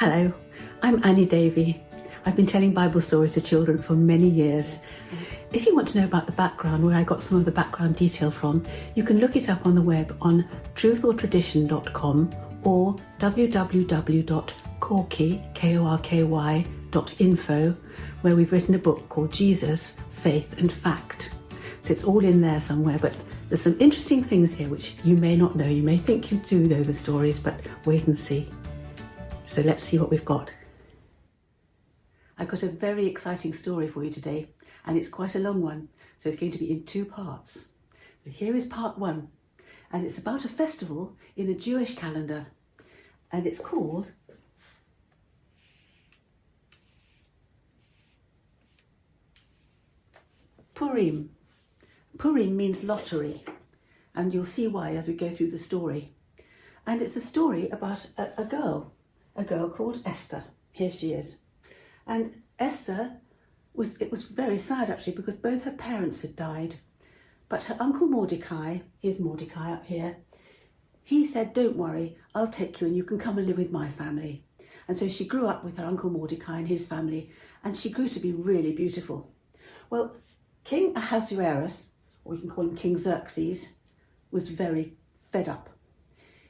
Hello, I'm Annie Davey. I've been telling Bible stories to children for many years. If you want to know about the background, where I got some of the background detail from, you can look it up on the web on truthortradition.com or www.korky.info, where we've written a book called Jesus, Faith and Fact. So it's all in there somewhere, but there's some interesting things here which you may not know. You may think you do know the stories, but wait and see. So let's see what we've got. I've got a very exciting story for you today, and it's quite a long one, so it's going to be in two parts. So here is part one, and it's about a festival in the Jewish calendar, and it's called Purim. Purim means lottery, and you'll see why as we go through the story. And it's a story about a girl called Esther. Here she is. And Esther it was very sad actually, because both her parents had died. But her uncle Mordecai, here's Mordecai up here, he said, "Don't worry, I'll take you and you can come and live with my family." And so she grew up with her uncle Mordecai and his family, and she grew to be really beautiful. Well, King Ahasuerus, or we can call him King Xerxes, was very fed up.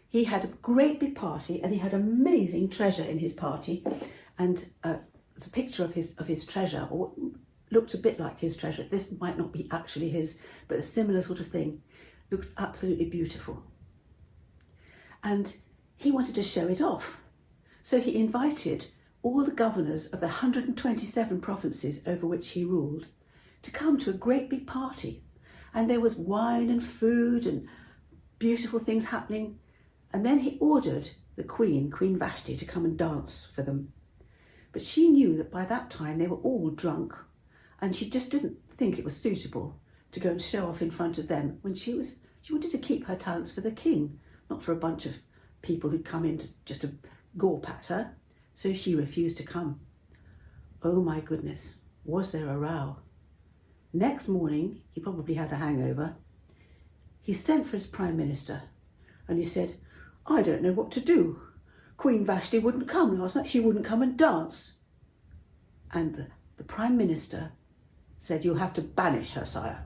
He had a great big party, and he had amazing treasure in his party, and it's a picture of his treasure, or what looked a bit like his treasure. This might not be actually his, but a similar sort of thing. Looks absolutely beautiful. And he wanted to show it off. So he invited all the governors of the 127 provinces over which he ruled to come to a great big party. And there was wine and food and beautiful things happening. And then he ordered the Queen Vashti, to come and dance for them. But she knew that by that time they were all drunk, and she just didn't think it was suitable to go and show off in front of them when she wanted to keep her talents for the king, not for a bunch of people who'd come in just to gawp at her. So she refused to come. Oh my goodness, was there a row? Next morning, he probably had a hangover. He sent for his prime minister and he said, "I don't know what to do. Queen Vashti wouldn't come last night. She wouldn't come and dance." And the Prime Minister said, "You'll have to banish her, sire."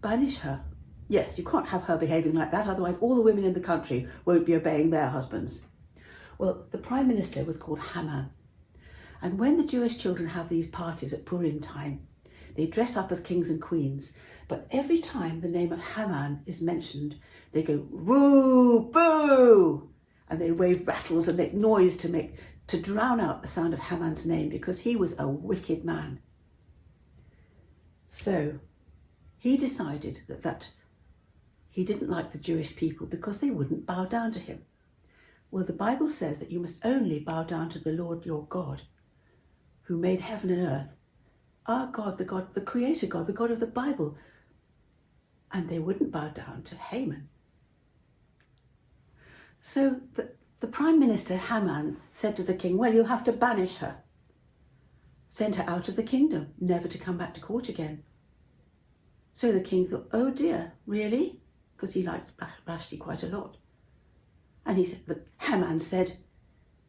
Banish her? Yes, you can't have her behaving like that, otherwise all the women in the country won't be obeying their husbands. Well, the Prime Minister was called Haman. And when the Jewish children have these parties at Purim time, they dress up as kings and queens, but every time the name of Haman is mentioned, they go, "Woo, boo!" And they wave rattles and make noise to drown out the sound of Haman's name, because he was a wicked man. So he decided that he didn't like the Jewish people because they wouldn't bow down to him. Well, the Bible says that you must only bow down to the Lord your God, who made heaven and earth. Our God, the Creator God, the God of the Bible. And they wouldn't bow down to Haman. So the Prime Minister, Haman, said to the king, "Well, you'll have to banish her. Send her out of the kingdom, never to come back to court again." So the king thought, "Oh dear, really?" Because he liked Vashti quite a lot. And Haman said,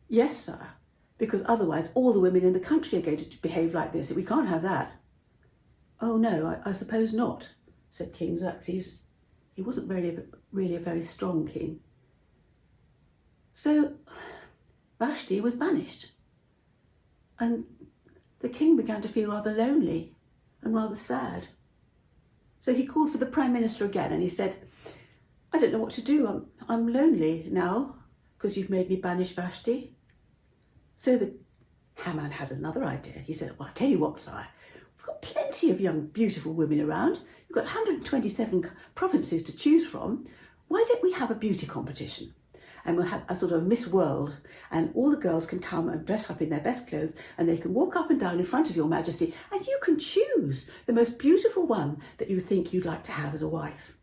"Yes, sir, because otherwise all the women in the country are going to behave like this. We can't have that." "Oh no, I suppose not," said King Xerxes. He wasn't really a very strong king. So Vashti was banished, and the king began to feel rather lonely and rather sad. So he called for the Prime Minister again, and he said, "I don't know what to do. I'm lonely now because you've made me banish Vashti." So the Haman had another idea. He said, "Well, I'll tell you what, sire, we've got plenty of young, beautiful women around. You've got 127 provinces to choose from. Why don't we have a beauty competition? And we'll have a sort of Miss World, and all the girls can come and dress up in their best clothes, and they can walk up and down in front of your majesty, and you can choose the most beautiful one that you think you'd like to have as a wife."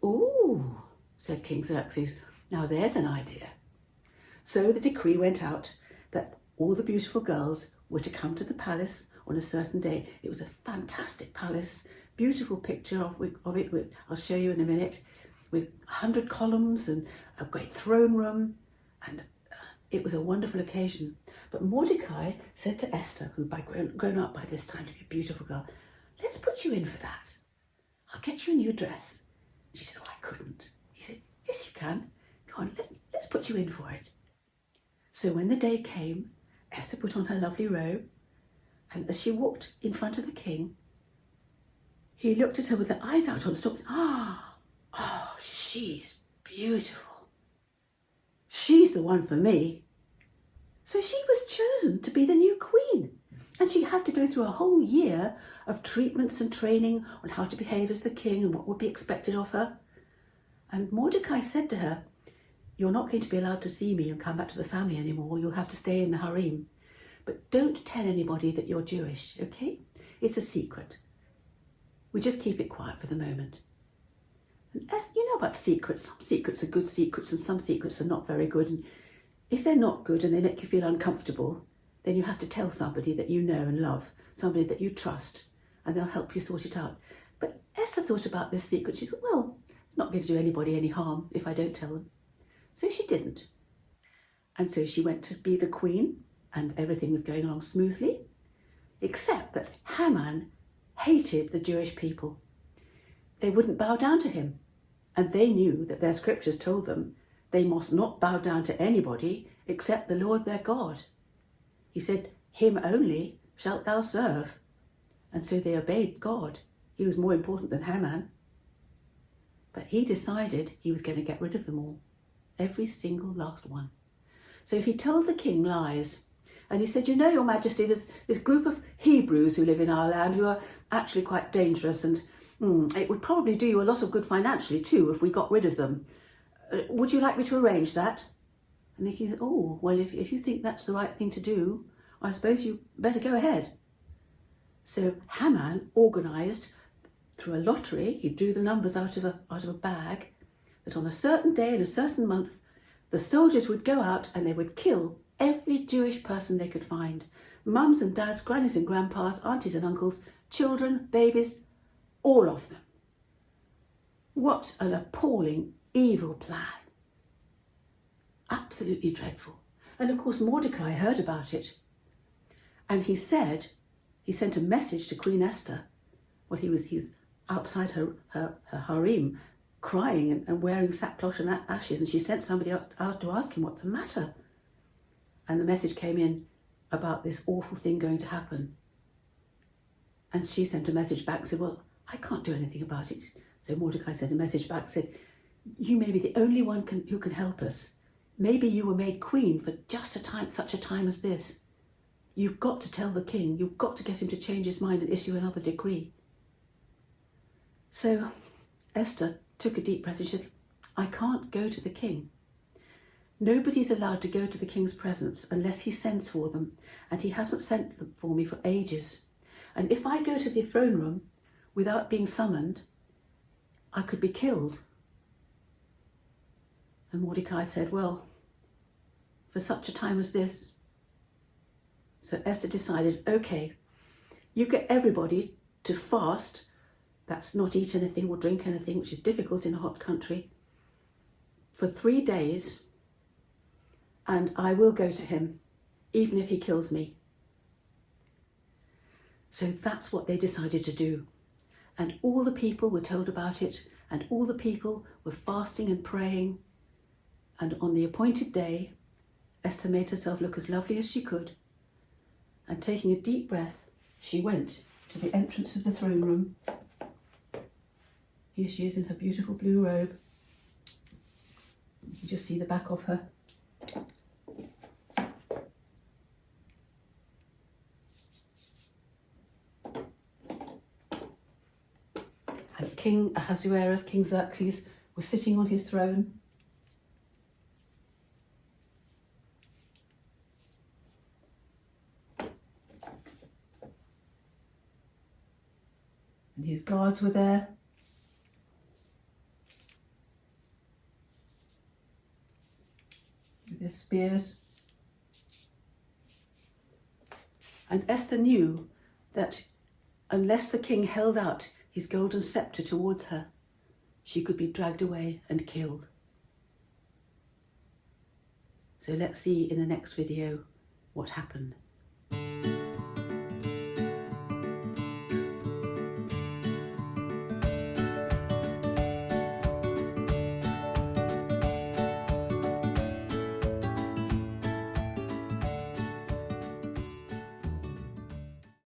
"Ooh," said King Xerxes, "now there's an idea." So the decree went out that all the beautiful girls were to come to the palace on a certain day. It was a fantastic palace, beautiful picture of it, I'll show you in a minute, with 100 columns and a great throne room and It was a wonderful occasion. But Mordecai said to Esther, who'd grown up by this time to be a beautiful girl, let's put you in for that. I'll get you a new dress. She said, oh, I couldn't. He said, yes, you can. Go on, let's put you in for it. So when the day came, Esther put on her lovely robe, and as she walked in front of the king, he looked at her with her eyes out on stalks. Oh, she's beautiful. She's the one for me. So she was chosen to be the new queen. And she had to go through a whole year of treatments and training on how to behave as the king and what would be expected of her. And Mordecai said to her, you're not going to be allowed to see me and come back to the family anymore. You'll have to stay in the harem. But don't tell anybody that you're Jewish, okay? It's a secret. We just keep it quiet for the moment. And as you know about secrets, some secrets are good secrets and some secrets are not very good. And if they're not good and they make you feel uncomfortable, then you have to tell somebody that you know and love, somebody that you trust, and they'll help you sort it out. But Esther thought about this secret. She thought, well, it's not going to do anybody any harm if I don't tell them. So she didn't. And so she went to be the queen, and everything was going along smoothly, except that Haman hated the Jewish people. They wouldn't bow down to him, and they knew that their scriptures told them they must not bow down to anybody except the Lord their God. He said, him only shalt thou serve. And so they obeyed God. He was more important than Haman. But he decided he was going to get rid of them all. Every single last one. So he told the king lies. And he said, you know, Your Majesty, there's this group of Hebrews who live in our land who are actually quite dangerous, and it would probably do you a lot of good financially too if we got rid of them. Would you like me to arrange that? And the king said, oh, well, if you think that's the right thing to do, I suppose you better go ahead. So Haman organised through a lottery, he drew the numbers out of a bag, that on a certain day in a certain month, the soldiers would go out and they would kill every Jewish person they could find. Mums and dads, grannies and grandpas, aunties and uncles, children, babies, all of them. What an appalling, evil plan. Absolutely dreadful. And of course Mordecai heard about it. And he sent a message to Queen Esther. Well, he's outside her harem, crying and wearing sackcloth and ashes, and she sent somebody out to ask him what's the matter. And the message came in about this awful thing going to happen. And she sent a message back and said, well, I can't do anything about it. So Mordecai sent a message back and said, you may be the only one who can help us. Maybe you were made queen for just such a time as this. You've got to tell the king. You've got to get him to change his mind and issue another decree. So Esther took a deep breath and she said, I can't go to the king. Nobody's allowed to go to the king's presence unless he sends for them, and he hasn't sent them for me for ages. And if I go to the throne room without being summoned, I could be killed. And Mordecai said, well, for such a time as this. So Esther decided, okay, you get everybody to fast. That's not eat anything or drink anything, which is difficult in a hot country, for 3 days, and I will go to him, even if he kills me. So that's what they decided to do. And all the people were told about it, and all the people were fasting and praying. And on the appointed day, Esther made herself look as lovely as she could. And taking a deep breath, she went to the entrance of the throne room. Here she is in her beautiful blue robe. You can just see the back of her. And King Ahasuerus, King Xerxes, was sitting on his throne. And his guards were there. With their spears. And Esther knew that unless the king held out his golden scepter towards her, she could be dragged away and killed. So let's see in the next video what happened.